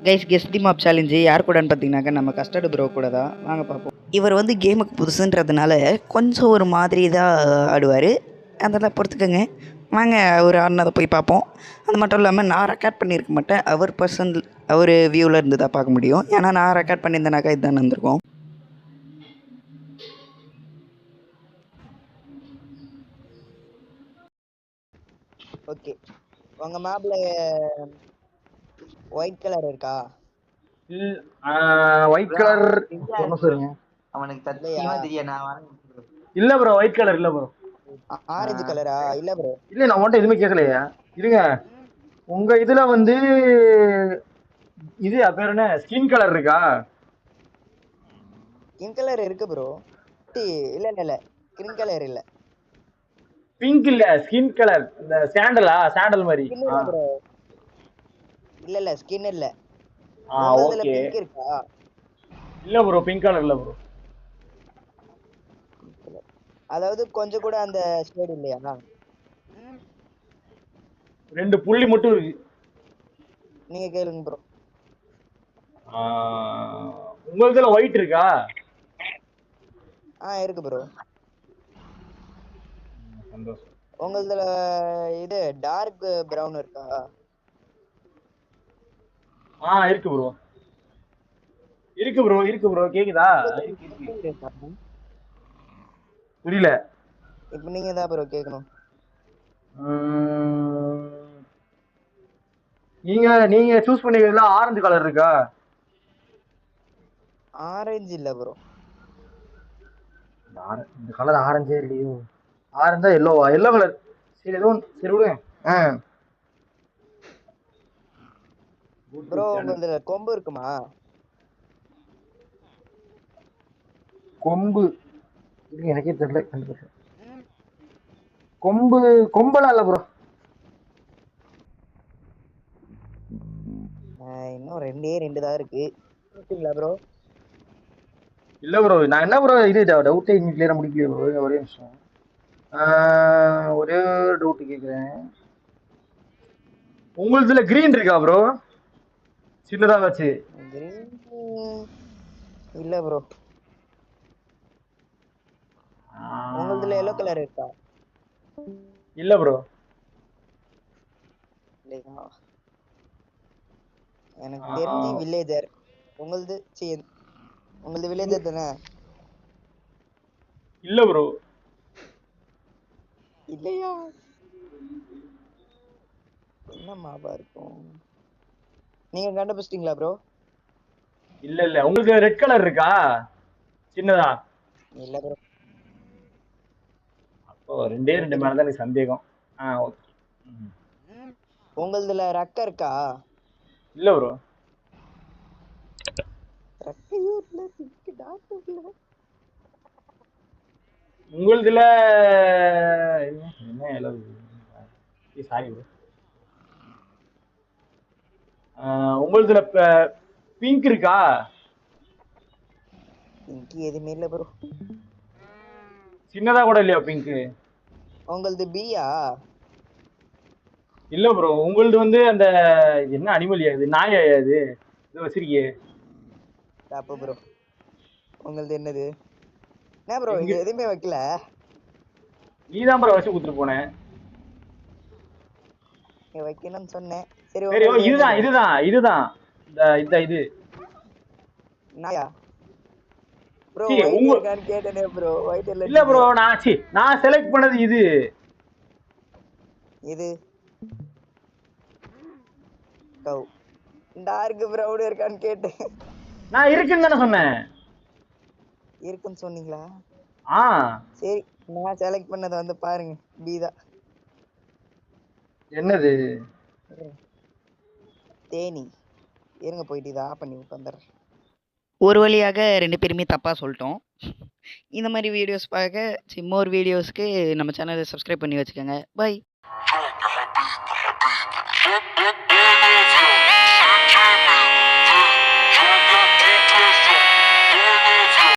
Guys guess தி mop challenge யார் கூடன்னு பார்த்தீங்கன்னாக்கா நம்ம கஸ்டர்டு ப்ரோ கூட தான். வாங்க பார்ப்போம். இவர் வந்து கேமுக்கு புதுசுன்றதுனால கொஞ்சம் ஒரு மாதிரி தான் ஆடுவார். அதெல்லாம் பொறுத்துக்கோங்க. வாங்க ஒரு ஆடினதை போய் பார்ப்போம். அது மட்டும் இல்லாமல் நான் ரெக்கார்ட் பண்ணியிருக்க மாட்டேன். அவர் வியூவில் இருந்து தான் பார்க்க முடியும். ஏன்னா நான் ரெக்கார்ட் பண்ணியிருந்தேனாக்கா இதுதான் வந்திருக்கோம். ஓகே, உங்கள் மேப்பில் ஒயிட் கலர் இருக்கா? ஒயிட் கலர் சொல்லுங்க. அவனுக்கு சத்தியமா தெரியாது. நான் இல்ல ப்ரோ, ஒயிட் கலர் இல்ல ப்ரோ. ஆரஞ்சு கலரா? இல்ல ப்ரோ, இல்ல நான் உன்கிட்ட எதுவுமே கேட்கலையா. இருங்க, உங்க இதுல வந்து இது பேர் என்ன, ஸ்கின் கலர் இருக்கா? ஸ்கின் கலர் இருக்கு ப்ரோ. இல்ல இல்ல இல்ல, ஸ்கின் கலர் இல்ல. பிங்க் இல்ல, ஸ்கின் கலர். இந்த சாண்டல் மாதிரி. இல்ல இல்ல, ஸ்கின் இல்ல. ஓகே. பிங்க் இருக்கா? இல்ல ப்ரோ, பிங்க் கலர் இல்ல ப்ரோ. அதாவது கொஞ்சம் கூட அந்த ஷேட் இல்லையா? 2 புள்ளி மட்டும் இருக்கு. நீங்க கேளுங்க ப்ரோ. உங்களுதுல ஒயிட் இருக்கா? இருக்கு ப்ரோ. சந்தோஷம். உங்களுதுல இது டார்க் பிரவுன் இருக்கா? இருக்கு ப்ரோ. இருக்கு ப்ரோ. கேக்குதா? புரியல. இப்போ நீங்க தான் ப்ரோ கேட்கணும். நீங்க சூஸ் பண்ணிக்கிறதுல ஆரஞ்சு கலர் இருக்கா? ஆரஞ்சு இல்ல ப்ரோ. இந்த கலர் ஆரஞ்சே இல்லையோ. ஆரஞ்சா எல்லோவா? Yellow colour. சரி விடுங்க. ப்ரோ உங்களுதுல கொம்பு இருக்குமா? கொம்பு எனக்கே தெரியல. கொம்பெல்லாம் இல்ல ப்ரோ. இன்னும் 2 தான் இருக்கு. ப்ரோ இல்ல ப்ரோ, நான் என்ன ப்ரோ இது டவுட்டே இன்னும் கிளியரா முடிக்கலையே ப்ரோ. ஒரே நிமிஷம். ஒரே டவுட் கேக்குறேன். உங்களுதுல கிரீன் இருக்கா ப்ரோ? சின்னதா வச்சு. இல்ல ப்ரோ. உங்களுதுல எல்லோ கலர் இருக்கா? இல்ல ப்ரோ. எனக்கு தெரிஞ்சு வில்லேஜர். உங்களுது வில்லேஜர் தானே? இல்ல ப்ரோ. இல்லையா? என்ன மாபா இருக்கும்? நீங்க கண்டுபிடிச்சிட்டீங்களா ப்ரோ? இல்ல உங்களுக்கு ரெட் கலர் இருக்கா சின்னதா? இல்ல ப்ரோ. அப்போ 2 மேல தான் எனக்கு சந்தேகம். ஓகே. உங்களுதுல ரக்க இருக்கா? இல்ல ப்ரோ. ரக்கையே இல்ல, பிங்க் டாட் இல்ல. உங்களுதுல என்ன எல்லாம் சாரி ப்ரோ. உங்களுதுல பிங்க் இருக்கா? பிங்க் எதுவுமே இல்ல ப்ரோ. சின்னதா கூட இல்லையா பிங்க்? உங்களுது பியா? இல்ல ப்ரோ. உங்களுது வந்து அந்த என்ன அனிமல் இது, நாயா இது வச்சிருக்கியே? தப்பு ப்ரோ. உங்களுது என்னது? என்ன ப்ரோ இங்க எதுவுமே வைக்கல? நீதான் ப்ரோ வச்சு கொடுத்துட்டு போனேன். வைக்கணும்னு சொன்னேன். சரி இதுதான் இந்த இது நாயா ப்ரோ? ஒயிட் இருக்கான்னு கேட்டனே ப்ரோ. ஒயிட் இல்ல ப்ரோ. நான் செலக்ட் பண்ணது இது கவ். டார்க் பிரவுன் இருக்கான்னு கேட்டேன். நான் இருக்குன்னு தானே சொன்னேன். இருக்குன்னு சொன்னீங்களா? சரி, நான் செலக்ட் பண்ணதை வந்து பாருங்க. பீதா. என்னது? தேனி. இருங்க, போயிட்டு இதை ஆஃப் பண்ணி விட்டு வந்துடுறேன். ஒரு வழியாக 2 பேருமே தப்பாக சொல்லிட்டோம். இந்த மாதிரி வீடியோஸ் பார்க்க மோர் வீடியோஸ்க்கு நம்ம சேனலை சப்ஸ்கிரைப் பண்ணி வச்சுக்கோங்க. பை.